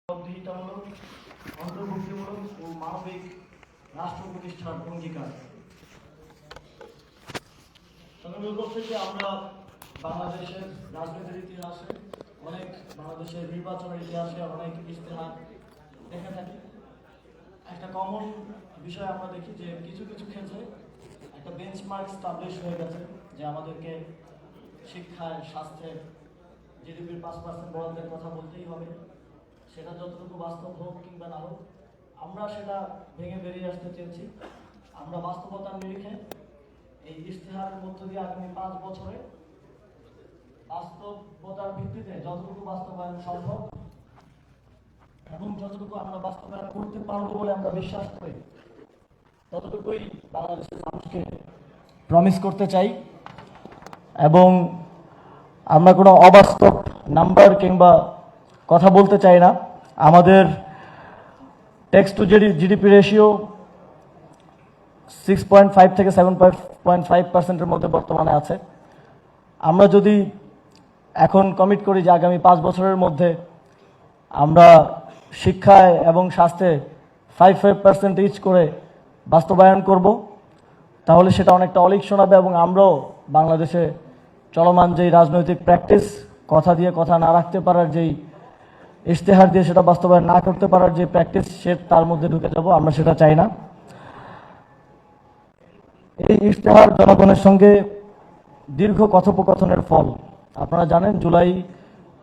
জবাবদিহিতামূলক, অন্তর্ভুক্তিমূলক ও মানবিক রাষ্ট্র প্রতিষ্ঠার অঙ্গীকার। আমরা বাংলাদেশের রাজনীতির ইতিহাসে বাংলাদেশের নির্বাচনের ইতিহাসে অনেক ইশতেহার দেখে থাকি। একটা কমন বিষয় আমরা দেখি যে কিছু কিছু ক্ষেত্রে একটা বেঞ্চমার্ক স্টাবলিশ হয়ে গেছে যে আমাদেরকে শিক্ষায়, স্বাস্থ্যে জিডিপির 5% বরাদ্দের কথা বলতেই হবে। সেটা যতটুকু বাস্তব হোক কিংবা না হোক, আমরা সেটা ভেঙে বেরিয়ে আসতে চেয়েছি। আমরা বাস্তবতার নিরিখে এই ইশতেহারের মধ্য দিয়ে আগামী 5 বছরে বাস্তবতার ভিত্তিতে যতটুকু বাস্তবায়ন সম্ভব এবং যতটুকু আমরা বাস্তবায়ন করতে পারবো বলে আমরা বিশ্বাস করি, ততটুকুই বাংলাদেশের মানুষকে প্রমিস করতে চাই। এবং আমরা কোনো অবাস্তব নাম্বার কিংবা কথা বলতে চাই না। আমাদের ট্যাক্স টু জিডিপি রেশিও 6.5 থেকে 7.5% মধ্যে বর্তমানে আছে। আমরা যদি এখন কমিট করি যে আগামী 5 বছরের মধ্যে আমরা শিক্ষায় এবং স্বাস্থ্যে 5% ইচ করে বাস্তবায়ন করব, তাহলে সেটা অনেকটা অলিক শোনাবে এবং আমরাও বাংলাদেশে চলমান যেই রাজনৈতিক প্র্যাকটিস, কথা দিয়ে কথা না রাখতে পারার যেই ইশতেহার দিয়ে সেটা বাস্তবায়ন না করতে পারার যে প্র্যাকটিস, সে তার মধ্যে ঢুকে যাব। আমরা সেটা চাই না। এই ইশতেহার জনগণের সঙ্গে দীর্ঘ কথোপকথনের ফল। আপনারা জানেন, জুলাই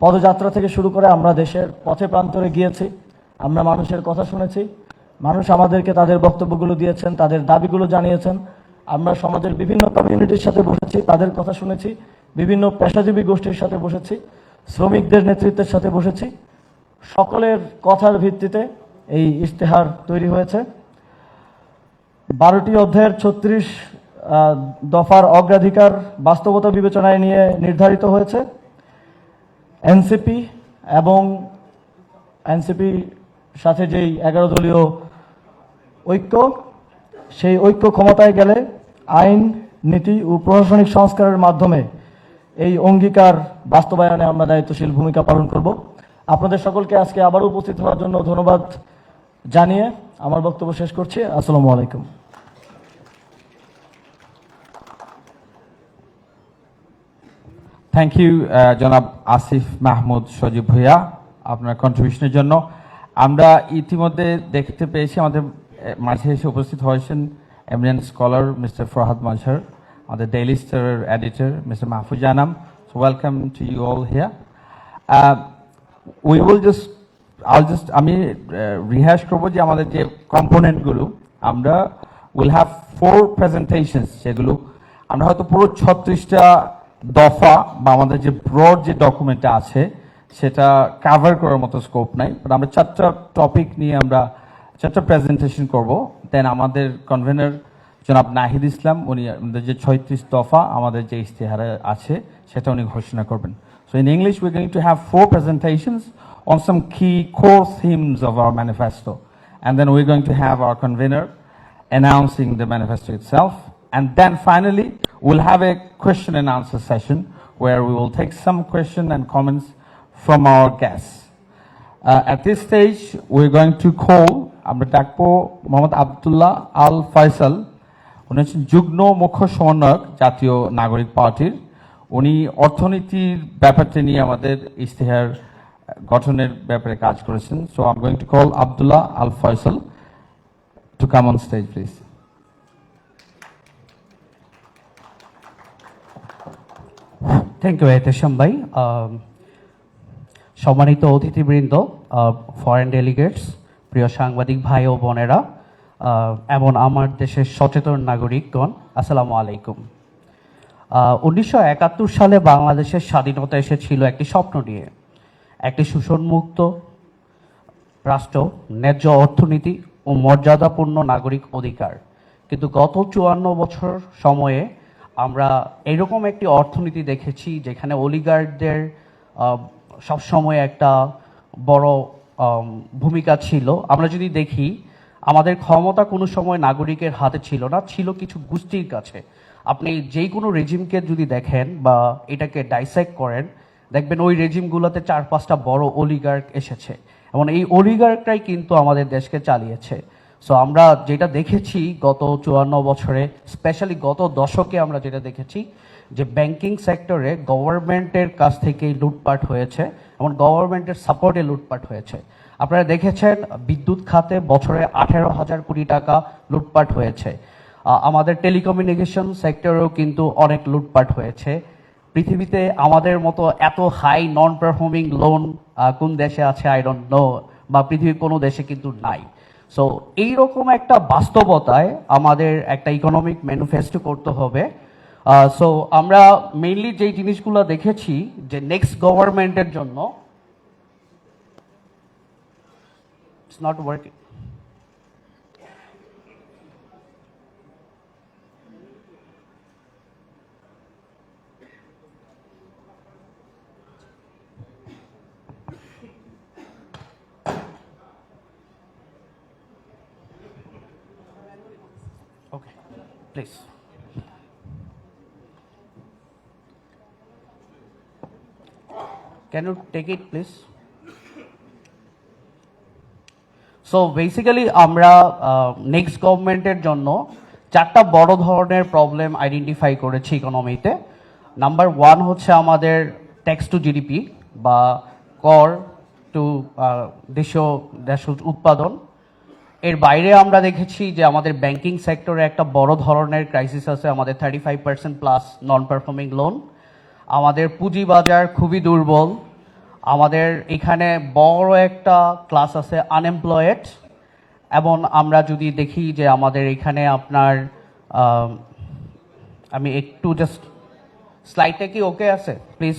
পদযাত্রা থেকে শুরু করে আমরা দেশের পথে প্রান্তরে গিয়েছি, আমরা মানুষের কথা শুনেছি, মানুষ আমাদেরকে তাদের বক্তব্যগুলো দিয়েছেন, তাদের দাবিগুলো জানিয়েছেন। আমরা সমাজের বিভিন্ন কমিউনিটির সাথে বসেছি, তাদের কথা শুনেছি, বিভিন্ন পেশাজীবী গোষ্ঠীর সাথে বসেছি, শ্রমিকদের নেতৃত্বের সাথে বসেছি। সকলের কথার ভিত্তিতে এই ইশতেহার তৈরি হয়েছে। 12টি অধ্যায়ের 36 দফার অগ্রাধিকার বাস্তবতা বিবেচনায় নিয়ে নির্ধারিত হয়েছে। এনসিপি এবং এনসিপির সাথে যেই 11 দলীয় ঐক্য, সেই ঐক্য ক্ষমতায় গেলে আইন, নীতি ও প্রশাসনিক সংস্কারের মাধ্যমে এই অঙ্গীকার বাস্তবায়নে আমরা দায়িত্বশীল ভূমিকা পালন করব। আপনাদের সকলকে আজকে আবারও উপস্থিত হওয়ার জন্য ধন্যবাদ জানিয়ে আমার বক্তব্য শেষ করছি। আসসালামু আলাইকুম। থ্যাংক ইউ জনাব আসিফ মাহমুদ সজীব ভূঁইয়া আপনার কন্ট্রিবিউশনের জন্য। আমরা ইতিমধ্যে দেখতে পেয়েছি আমাদের মাঝে এসে উপস্থিত হয়েছেন eminent scholar mister Farhad Mazhar, আমাদের ডেইলি স্টারের editor mister Mahfuz Anam. So welcome to you all here. আমি রিহার্স করবো যে আমাদের যে কম্পোনেন্টগুলো, আমরা উইল হ্যাভ 4 প্রেজেন্টেশনস, সেগুলো আমরা হয়তো পুরো 36টা দফা বা আমাদের যে ব্রড যে ডকুমেন্টটা আছে সেটা কাভার করার মতো স্কোপ নাই, বাট আমরা 4টা টপিক নিয়ে আমরা 4টা প্রেজেন্টেশন করব। দেন আমাদের কনভেনার জনাব নাহিদ ইসলাম, উনি আমাদের যে 36 দফা আমাদের যে ইশতেহারে আছে সেটা উনি ঘোষণা করবেন। So in English we're going to have 4 presentations on some key core themes of our manifesto, and then we're going to have our convener announcing the manifesto itself, and then finally we'll have a question and answer session where we will take some question and comments from our guests. At this stage we're going to call আমরা ডাকবো মোহাম্মদ আব্দুল্লাহ আল ফয়সাল। উনি হচ্ছেন যুগ্ম মুখ্য সমন্বয়ক জাতীয় নাগরিক পার্টির। উনি অর্থনীতির ব্যাপারটা নিয়ে আমাদের ইশতেহার গঠনের ব্যাপারে কাজ করেছেন। So I am going to call Abdullah Al Faisal to come on stage please. Thank you Ehtesham ভাই। সম্মানিত অতিথিবৃন্দ, ফরেন ডেলিগেটস, প্রিয় সাংবাদিক ভাই ও বোনেরা, এমন আমার দেশের সচেতন নাগরিকগণ, আসসালামু আলাইকুম। 1971 সালে বাংলাদেশের স্বাধীনতা এসেছিল একটি স্বপ্ন নিয়ে, একটি শোষণমুক্ত রাষ্ট্র, ন্যায্য অর্থনীতি ও মর্যাদাপূর্ণ নাগরিক অধিকার। কিন্তু গত 54 বছর সময়ে আমরা এরকম একটি অর্থনীতি দেখেছি যেখানে অলিগার্কদের সবসময় একটা বড় ভূমিকা ছিল। আমরা যদি দেখি, আমাদের ক্ষমতা কোনো সময় নাগরিকের হাতে ছিল না, ছিল কিছু গোষ্ঠীর কাছে। আপনি যেই কোনো রেজিমকে যদি দেখেন বা এটাকে ডাইসেক্ট করেন, দেখবেন ওই রেজিমগুলোতে 4-5টা বড় অলিগার্ক এসেছে এবং এই অলিগার্করাই কিন্তু আমাদের দেশকে চালিয়েছে। সো আমরা যেটা দেখেছি গত 54 বছরে, স্পেশালি গত দশকে আমরা যেটা দেখেছি যে ব্যাংকিং সেক্টরে গভর্নমেন্টের কাছ থেকেই লুটপাট হয়েছে এবং গভর্নমেন্টের সাপোর্টে লুটপাট হয়েছে। আপনারা দেখেছেন বিদ্যুৎ খাতে বছরে 18,000 কোটি টাকা লুটপাট হয়েছে। আমাদের টেলিকমিউনিকেশন সেক্টরেও কিন্তু অনেক লুটপাট হয়েছে। পৃথিবীতে আমাদের মতো এত হাই নন পারফর্মিং লোন কোন দেশে আছে আই ডোন্ট নো, বা পৃথিবীর কোনো দেশে কিন্তু নাই। সো এইরকম একটা বাস্তবতায় আমাদের একটা ইকোনমিক ম্যানিফেস্টো করতে হবে। সো আমরা মেইনলি যেই জিনিসগুলো দেখেছি যে নেক্সট গভর্নমেন্টের জন্য it's not working. Okay, please. Can you take it, please? So basically আমরা নেক্সট গভর্নমেন্টের জন্য চারটা বড় ধরনের প্রবলেম আইডেন্টিফাই করেছি ইকোনমিতে। নাম্বার 1 হচ্ছে আমাদের ট্যাক্স টু জিডিপি বা কর টু দেশীয় উৎপাদন। এর বাইরে আমরা দেখেছি যে আমাদের ব্যাংকিং সেক্টরে একটা বড় ধরনের ক্রাইসিস আছে, আমাদের 35% প্লাস নন পারফর্মিং লোন। আমাদের পুঁজিবাজার খুবই দুর্বল। আমাদের এখানে বড় একটা ক্লাস আছে আনএমপ্লয়েড। এবং আমরা যদি দেখি যে আমাদের এখানে আপনার আমি একটু জাস্ট স্লাইডটা কি ওকে আছে প্লিজ?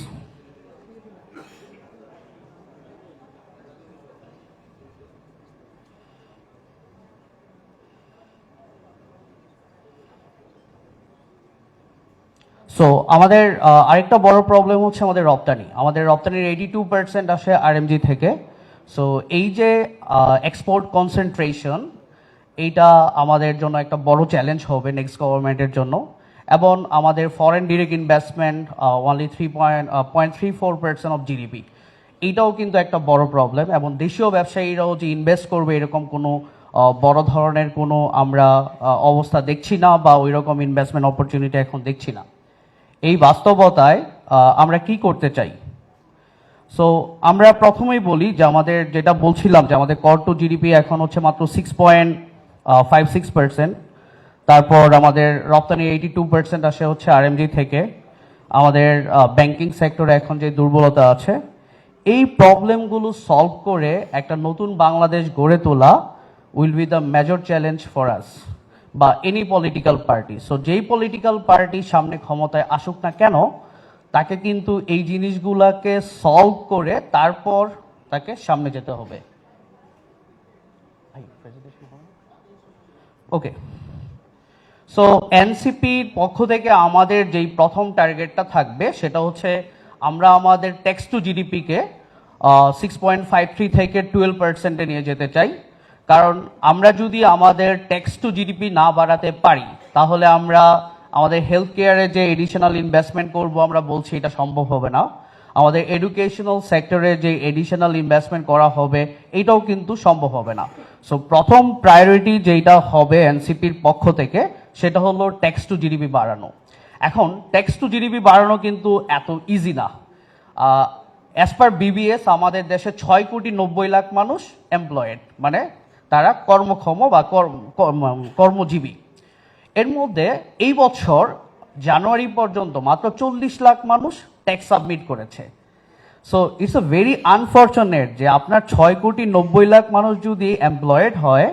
সো আমাদের আরেকটা বড় প্রবলেম হচ্ছে আমাদের রপ্তানি। আমাদের রপ্তানির 82% আসে আরএমজি থেকে। সো এই যে এক্সপোর্ট কনসেন্ট্রেশন, এইটা আমাদের জন্য একটা বড় চ্যালেঞ্জ হবে নেক্সট গভর্নমেন্টের জন্য। এবং আমাদের foreign direct investment only 3.34% of GDP, এইটাও কিন্তু একটা বড় প্রবলেম। এবং দেশীয় ব্যবসায়ীরাও যে ইনভেস্ট করবে এরকম কোনো বড় ধরনের কোনো আমরা অবস্থা দেখছি না, বা ওই রকম ইনভেস্টমেন্ট অপরচুনিটি এখন দেখছি না। এই বাস্তবতায় আমরা কি করতে চাই? সো আমরা প্রথমেই বলি যে আমাদের যেটা বলছিলাম যে আমাদের কর টু জিডিপি এখন হচ্ছে মাত্র 6.56%। তারপর আমাদের রপ্তানি 82% আসে হচ্ছে আরএমজি থেকে। আমাদের ব্যাংকিং সেক্টরে এখন যে দুর্বলতা আছে, এই প্রবলেমগুলো সলভ করে একটা নতুন বাংলাদেশ গড়ে তোলা will be the major challenge for us বা এনি পলিটিক্যাল পার্টি। সো যেই পলিটিক্যাল পার্টি সামনে ক্ষমতায় আসুক না কেন, তাকে কিন্তু এই জিনিসগুলোকে সলভ করে তারপর তাকে সামনে যেতে হবে। ওকে, সো এনসিপির পক্ষ থেকে আমাদের যেই প্রথম টার্গেটটা থাকবে সেটা হচ্ছে আমরা আমাদের ট্যাক্স টু জিডিপিকে 6.53 থেকে 12%-এ নিয়ে যেতে চাই। কারণ আমরা যদি আমাদের ট্যাক্স টু জিডিপি না বাড়াতে পারি, তাহলে আমরা আমাদের হেলথ কেয়ারে যে এডিশনাল ইনভেস্টমেন্ট করব আমরা বলছি এটা সম্ভব হবে না। আমাদের এডুকেশনাল সেক্টরে যে এডিশনাল ইনভেস্টমেন্ট করা হবে এটাও কিন্তু সম্ভব হবে না। সো প্রথম প্রায়োরিটি যেটা হবে এনসিপির পক্ষ থেকে সেটা হলো ট্যাক্স টু জিডিপি বাড়ানো। এখন ট্যাক্স টু জিডিপি বাড়ানো কিন্তু এত ইজি না। অ্যাজ পার বিবিএস আমাদের দেশে 6,90,00,000 মানুষ এমপ্লয়েড, মানে তারা কর্মক্ষম বা কর্মজীবী। এর মধ্যে এই বছর জানুয়ারি পর্যন্ত মাত্র 40 লাখ মানুষ ট্যাক্স সাবমিট করেছে। So it's a very unfortunate যে আপনার 6,90,00,000 মানুষ যদি এমপ্লয়েড হয়,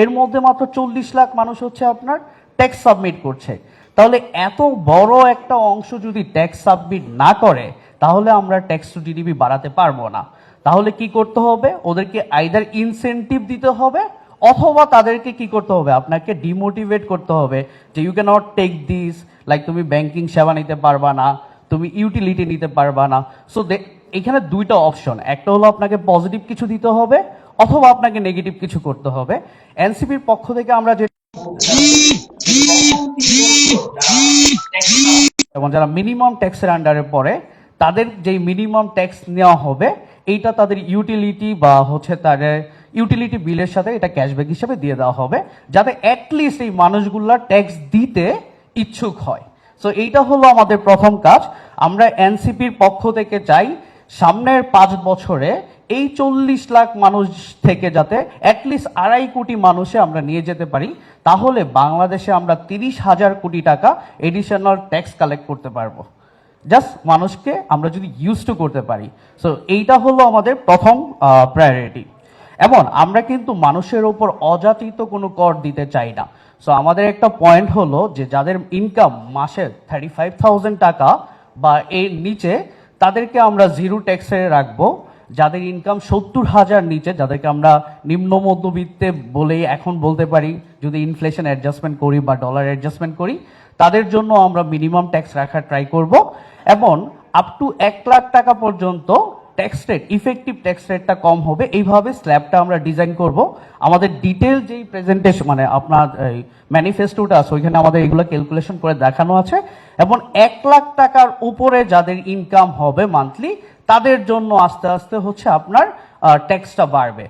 এর মধ্যে মাত্র 40 লাখ মানুষ হচ্ছে আপনার ট্যাক্স সাবমিট করছে। তাহলে এত বড় একটা অংশ যদি ট্যাক্স সাবমিট না করে, তাহলে আমরা ট্যাক্স টু জিডিপি বাড়াতে পারবো না। তাহলে কি করতে হবে? ওদেরকে আইদার ইনসেন্টিভ দিতে হবে, অথবা তাদেরকে কি করতে হবে? আপনাকে ডিমোটিভেট করতে হবে যে you can not take this, like তুমি ব্যাংকিং সেবা নিতে পারবা না, তুমি ইউটিলিটি নিতে পারবা না। সো এখানে দুইটা অপশন, একটা হলো আপনাকে পজিটিভ কিছু দিতে হবে, অথবা আপনাকে নেগেটিভ কিছু করতে হবে। এনসিপির পক্ষ থেকে আমরা যে এবং যারা মিনিমাম ট্যাক্সের আন্ডারে পড়ে তাদের যেই মিনিমাম ট্যাক্স নেওয়া হবে, এইটা তাদের ইউটিলিটি বা হচ্ছে তাদের ইউটিলিটি বিলের সাথে এটা ক্যাশব্যাক হিসেবে দিয়ে দেওয়া হবে, যাতে অ্যাটলিস্ট এই মানুষগুলা ট্যাক্স দিতে ইচ্ছুক হয়। সো এইটা হলো আমাদের প্রথম কাজ। আমরা এনসিপির পক্ষ থেকে চাই সামনের 5 বছরে এই 40 লাখ মানুষ থেকে যাতে অ্যাটলিস্ট 2.5 কোটি মানুষে আমরা নিয়ে যেতে পারি, তাহলে বাংলাদেশে আমরা 30,000 কোটি টাকা এডিশনাল ট্যাক্স কালেক্ট করতে পারবো, জাস্ট মানুষকে আমরা যদি ইউজ টু করতে পারি। সো এইটা হলো আমাদের প্রথম প্রায়োরিটি। এবং আমরা কিন্তু মানুষের ওপর অযাচিত কোনো কর দিতে চাই না। সো আমাদের একটা পয়েন্ট হলো যে যাদের ইনকাম মাসে 35,000 টাকা বা এর নিচে, তাদেরকে আমরা জিরো ট্যাক্সে রাখবো। যাদের ইনকাম 70,000 নিচে, যাদেরকে আমরা নিম্ন মধ্যবিত্তে বলেই এখন বলতে পারি যদি ইনফ্লেশন অ্যাডজাস্টমেন্ট করি বা ডলার অ্যাডজাস্টমেন্ট করি, তাদের জন্য আমরা মিনিমাম ট্যাক্স রাখার ট্রাই করব। এবং আপ টু 1 লাখ টাকা পর্যন্ত ট্যাক্স রেট, ইফেক্টিভ ট্যাক্স রেটটা কম হবে, এইভাবে স্ল্যাবটা আমরা ডিজাইন করব। আমাদের ডিটেল যেই প্রেজেন্টেশন মানে আপনার ম্যানিফেস্টোটা আছে ওইখানে আমাদের এগুলো ক্যালকুলেশন করে দেখানো আছে। এবং 1 লাখ টাকার উপরে যাদের ইনকাম হবে মান্থলি, তাদের জন্য আস্তে আস্তে হচ্ছে আপনার ট্যাক্সটা বাড়বে।